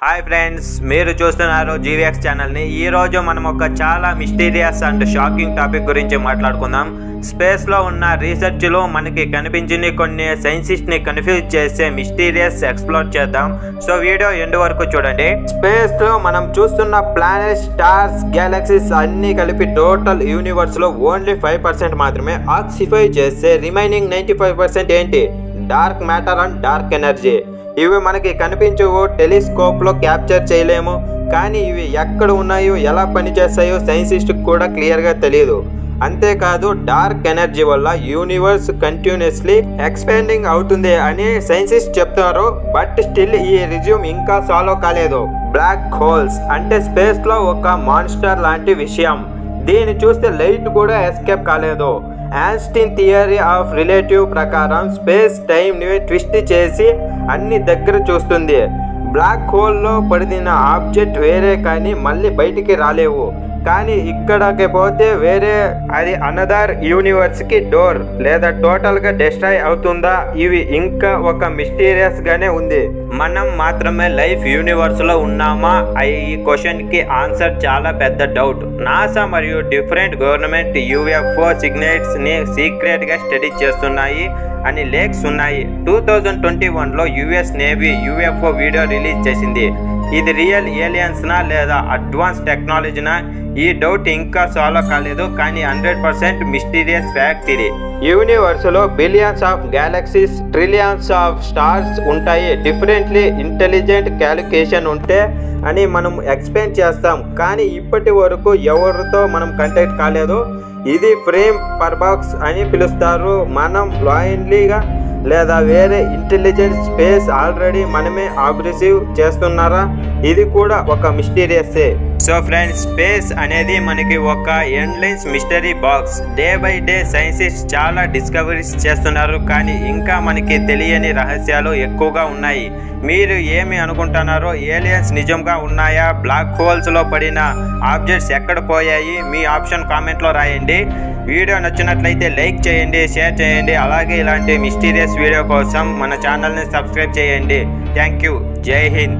Hi friends, మీరు చూస్తున్నారు జీవీఎక్స్ ఛానల్ని. ఈరోజు మనం ఒక చాలా మిస్టీరియస్ అండ్ షాకింగ్ టాపిక్ గురించి మాట్లాడుకుందాం. స్పేస్లో ఉన్న రీసెర్చ్లో మనకి కనిపించిన కొన్ని సైంటిస్ట్ని కన్ఫ్యూజ్ చేసే మిస్టీరియస్ ఎక్స్ప్లోర్ చేద్దాం. సో వీడియో ఎండ్ వరకు చూడండి. స్పేస్లో మనం చూస్తున్న ప్లానెట్స్, స్టార్స్, గ్యాలక్సీస్ అన్నీ కలిపి టోటల్ యూనివర్స్లో ఓన్లీ 5% మాత్రమే ఆక్సిఫై చేస్తే రిమైనింగ్ 95% ఏంటి? Dark matter and dark energy. ఇవి మనకి కనిపించవు, టెలిస్కోప్లో క్యాప్చర్ చేయలేము. కానీ ఇవి ఎక్కడ ఉన్నాయో, ఎలా పనిచేస్తాయో సైంటిస్ట్కి కూడా క్లియర్గా తెలియదు. అంతేకాదు, డార్క్ ఎనర్జీ వల్ల యూనివర్స్ కంటిన్యూస్లీ ఎక్స్పాండింగ్ అవుతుంది అని సైంటిస్ట్ చెప్తున్నారు. బట్ స్టిల్ ఈ రిజ్యూమ్ ఇంకా సాల్వ్ కాలేదు. బ్లాక్ హోల్స్ అంటే స్పేస్లో ఒక మాన్స్టర్ లాంటి విషయం. దీన్ని చూస్తే లైట్ కూడా ఎస్కేప్ కాలేదు. ఐన్స్టీన్ థియరీ ఆఫ్ రిలేటివ్ ప్రకారం స్పేస్ టైంని ట్విస్ట్ చేసి అన్ని దగ్గర చూస్తుంది. బ్లాక్ హోల్లో పడిన ఆబ్జెక్ట్ వేరే కానీ మళ్ళీ బయటికి రాలేవు. కానీ ఇక్కడికి పోతే వేరే, అది అనదర్ యూనివర్స్కి డోర్, లేదా టోటల్గా డిస్ట్రాయ్ అవుతుందా? ఇవి ఇంకా ఒక మిస్టీరియస్గానే ఉంది. మనం మాత్రమే లైఫ్ యూనివర్స్లో ఉన్నామా? ఈ క్వశ్చన్కి ఆన్సర్ చాలా పెద్ద డౌట్. నాసా మరియు డిఫరెంట్ గవర్నమెంట్ యూఎఫ్ఓ సిగ్నల్స్ని సీక్రెట్గా స్టడీ చేస్తున్నాయి అని లేక్స్ ఉన్నాయి. 2021లో US navy UFO video release చేసింది. ఇది రియల్ ఏలియన్స్నా లేదా అడ్వాన్స్ టెక్నాలజీనా? ఈ డౌట్ ఇంకా సాల్వ్ కాలేదు. కానీ 100% మిస్టీరియస్ ఫ్యాక్ట్ ఇది. యూనివర్స్లో billions of galaxies, trillions of stars ఉంటాయి. డిఫరెంట్లీ ఇంటెలిజెంట్ క్యాలిక్యులేషన్ ఉంటే అని మనం ఎక్స్ప్లెయిన్ చేస్తాం. కానీ ఇప్పటి వరకు ఎవరితో మనం కాంటాక్ట్ కాలేదు. ఇది ఫ్రేమ్ పర్బాక్స్ అని పిలుస్తారు. మనం బ్లైండ్లీగా లేదా వేరే ఇంటెలిజెంట్ స్పేస్ ఆల్రెడీ మనమే అబ్జర్వ్ చేస్తున్నారా? ఇది కూడా ఒక మిస్టీరియస్సే. సో ఫ్రెండ్స్, స్పేస్ అనేది మనకి ఒక endless mystery box. Day by day scientist చాలా డిస్కవరీస్ చేస్తున్నారు. కానీ ఇంకా మనకి తెలియని రహస్యాలు ఎక్కువగా ఉన్నాయి. మీరు ఏమి అనుకుంటున్నారో? ఏలియన్స్ నిజంగా ఉన్నాయా? బ్లాక్ హోల్స్లో పడిన ఆబ్జెక్ట్స్ ఎక్కడ పోయాయి? మీ ఆప్షన్ కామెంట్లో రాయండి. వీడియో నచ్చినట్లయితే లైక్ చేయండి, షేర్ చేయండి. అలాగే ఇలాంటి మిస్టీరియస్ వీడియో కోసం మన ఛానల్ని సబ్స్క్రైబ్ చేయండి. Thank you. జై హింద్.